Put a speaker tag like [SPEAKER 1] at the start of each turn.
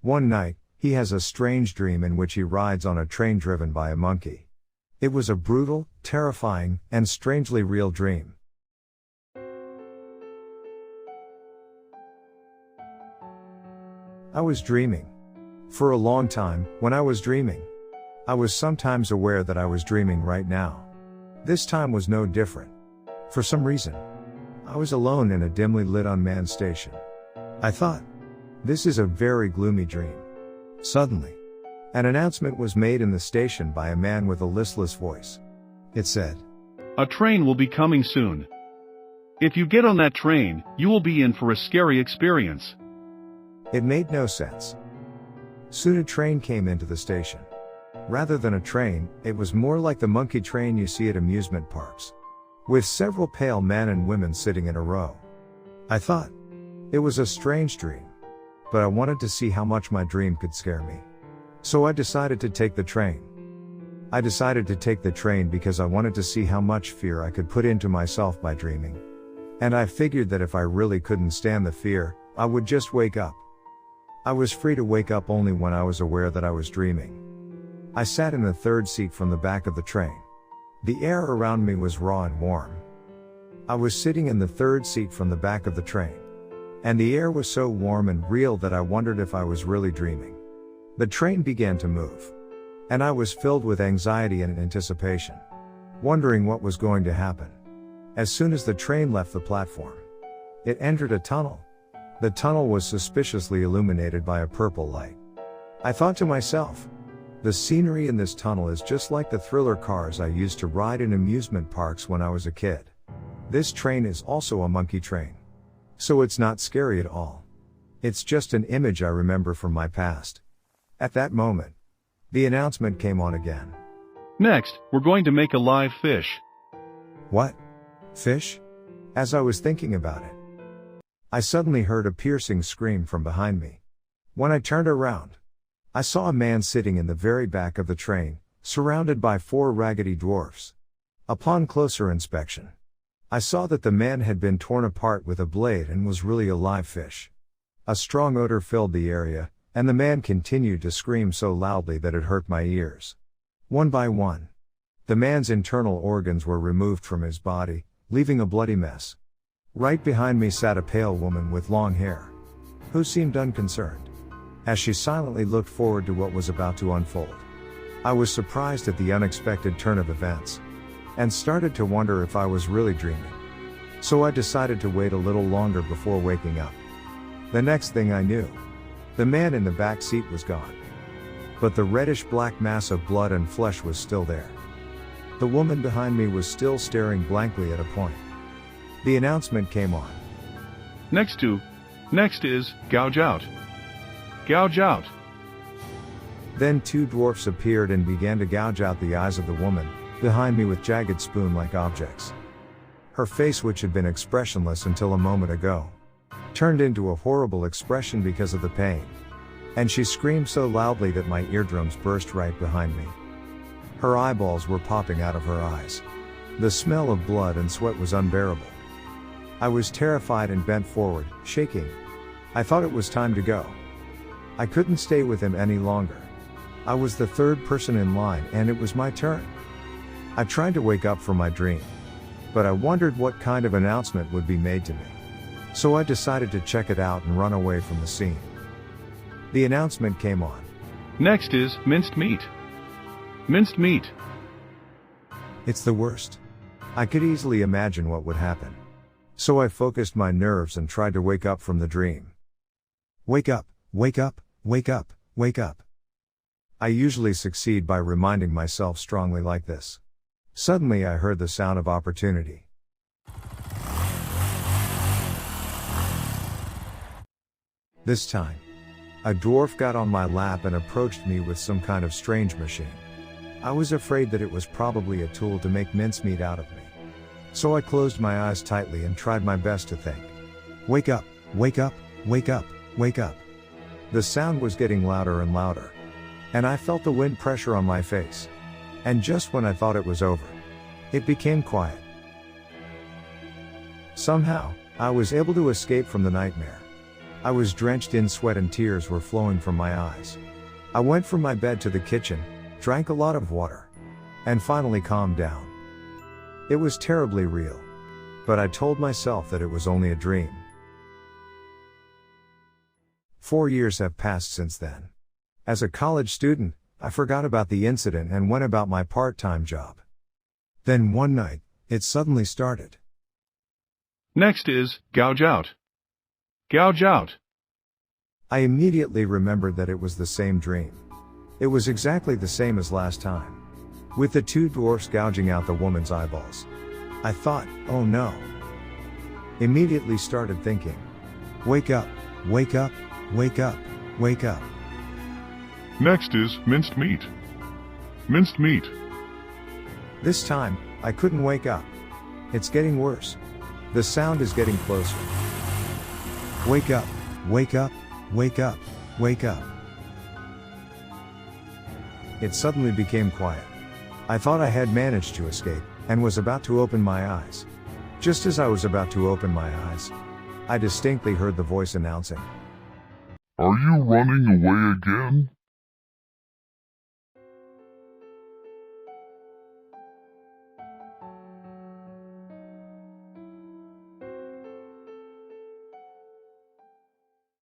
[SPEAKER 1] One night, he has a strange dream in which he rides on a train driven by a monkey. It was a brutal, terrifying, and strangely real dream. I was dreaming. For a long time, when I was dreaming, I was sometimes aware that I was dreaming right now. This time was no different. For some reason, I was alone in a dimly lit unmanned station. I thought, this is a very gloomy dream. Suddenly, an announcement was made in the station by a man with a listless voice. It said,
[SPEAKER 2] "A train will be coming soon. If you get on that train, you will be in for a scary experience."
[SPEAKER 1] It made no sense. Soon a train came into the station. Rather than a train, it was more like the monkey train you see at amusement parks, with several pale men and women sitting in a row. I thought, it was a strange dream, but I wanted to see how much my dream could scare me. So I decided to take the train. I decided to take the train because I wanted to see how much fear I could put into myself by dreaming. And I figured that if I really couldn't stand the fear, I would just wake up. I was free to wake up only when I was aware that I was dreaming. I sat in the third seat from the back of the train. The air around me was raw and warm. I was sitting in the third seat from the back of the train. And the air was so warm and real that I wondered if I was really dreaming. The train began to move. And I was filled with anxiety and anticipation, wondering what was going to happen. As soon as the train left the platform, it entered a tunnel. The tunnel was suspiciously illuminated by a purple light. I thought to myself, the scenery in this tunnel is just like the thriller cars I used to ride in amusement parks when I was a kid. This train is also a monkey train. So it's not scary at all. It's just an image I remember from my past. At that moment, the announcement came on again.
[SPEAKER 2] "Next, we're going to make a live fish."
[SPEAKER 1] What? Fish? As I was thinking about it, I suddenly heard a piercing scream from behind me. When I turned around, I saw a man sitting in the very back of the train, surrounded by 4 raggedy dwarfs. Upon closer inspection, I saw that the man had been torn apart with a blade and was really a live fish. A strong odor filled the area, and the man continued to scream so loudly that it hurt my ears. One by one, the man's internal organs were removed from his body, leaving a bloody mess. Right behind me sat a pale woman with long hair, who seemed unconcerned, as she silently looked forward to what was about to unfold. I was surprised at the unexpected turn of events, and started to wonder if I was really dreaming. So I decided to wait a little longer before waking up. The next thing I knew, the man in the back seat was gone. But the reddish-black mass of blood and flesh was still there. The woman behind me was still staring blankly at a point. The announcement came on.
[SPEAKER 2] Next is, gouge out. Gouge out.
[SPEAKER 1] Then 2 dwarfs appeared and began to gouge out the eyes of the woman behind me with jagged spoon-like objects. Her face, which had been expressionless until a moment ago, turned into a horrible expression because of the pain. And she screamed so loudly that my eardrums burst right behind me. Her eyeballs were popping out of her eyes. The smell of blood and sweat was unbearable. I was terrified and bent forward, shaking. I thought it was time to go. I couldn't stay with him any longer. I was the 3rd person in line and it was my turn. I tried to wake up from my dream, but I wondered what kind of announcement would be made to me. So I decided to check it out and run away from the scene. The announcement came on.
[SPEAKER 2] Next is, minced meat. Minced meat.
[SPEAKER 1] It's the worst. I could easily imagine what would happen. So I focused my nerves and tried to wake up from the dream. Wake up, wake up, wake up, wake up. I usually succeed by reminding myself strongly like this. Suddenly I heard the sound of opportunity. This time, a dwarf got on my lap and approached me with some kind of strange machine. I was afraid that it was probably a tool to make mincemeat out of me. So I closed my eyes tightly and tried my best to think. Wake up, wake up, wake up, wake up. The sound was getting louder and louder. And I felt the wind pressure on my face. And just when I thought it was over, it became quiet. Somehow, I was able to escape from the nightmare. I was drenched in sweat and tears were flowing from my eyes. I went from my bed to the kitchen, drank a lot of water, and finally calmed down. It was terribly real. But I told myself that it was only a dream. 4 years have passed since then. As a college student, I forgot about the incident and went about my part-time job. Then one night, it suddenly started.
[SPEAKER 2] Next is, gouge out. Gouge out.
[SPEAKER 1] I immediately remembered that it was the same dream. It was exactly the same as last time. With the two dwarfs gouging out the woman's eyeballs. I thought, oh no. Immediately started thinking. Wake up, wake up, wake up, wake up.
[SPEAKER 2] Next is, minced meat. Minced meat.
[SPEAKER 1] This time, I couldn't wake up. It's getting worse. The sound is getting closer. Wake up, wake up, wake up, wake up. It suddenly became quiet. I thought I had managed to escape, and was about to open my eyes. Just as I was about to open my eyes, I distinctly heard the voice announcing,
[SPEAKER 3] "Are you running away again?"